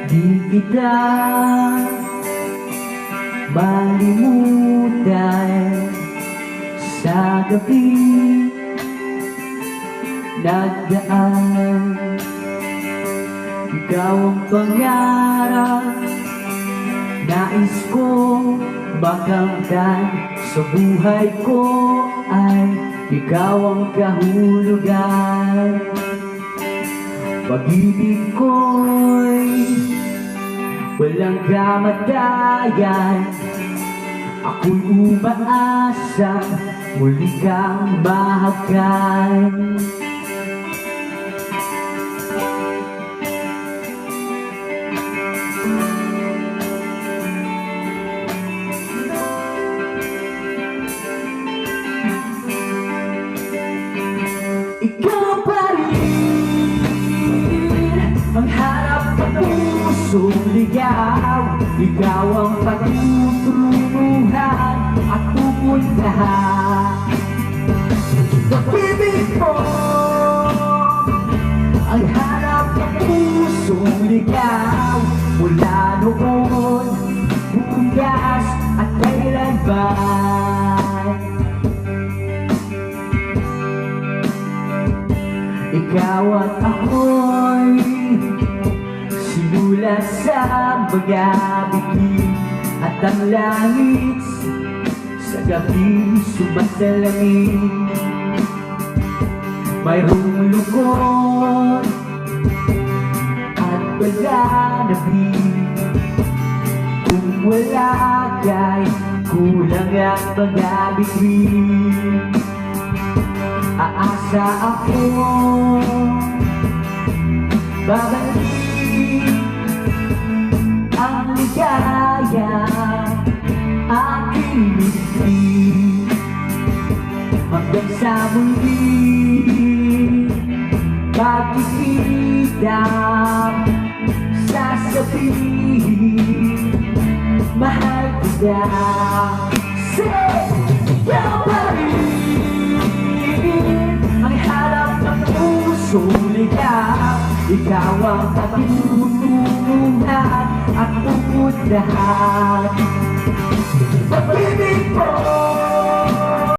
Di kita malimutan sa gabi nagdaan. Ikaw ang pangarap, nais ko makamtan. Sa buhay ko ay ikaw ang kahulugan. Pag-ibig ko'y walang kamatayan. Ako'y umaasa muli kang mahagan. Ikaw pa rin ang harap at pusong ligaw. Ikaw ang pagtutunguhan at pupuntahan. Pag-ibig mo ang harap at pusong ligaw. Mula noon, bukas at kailanman. Ikaw at ako'y simula sa mga bigli. At ang langit sa gabi sumasalamin. Mayroong lungkot at paghanapin. Kung wala ka'y kulang ang mga bituin. Aasa ako babalik ang ligaya aking ibig. Hanggang sa muli pagkikita, sasabihin mahal kita. Say, ikaw pa rin ang harap ng pusong ligaw. Ikaw ang patutunguhan at pupuntahan. Pag-ibig mo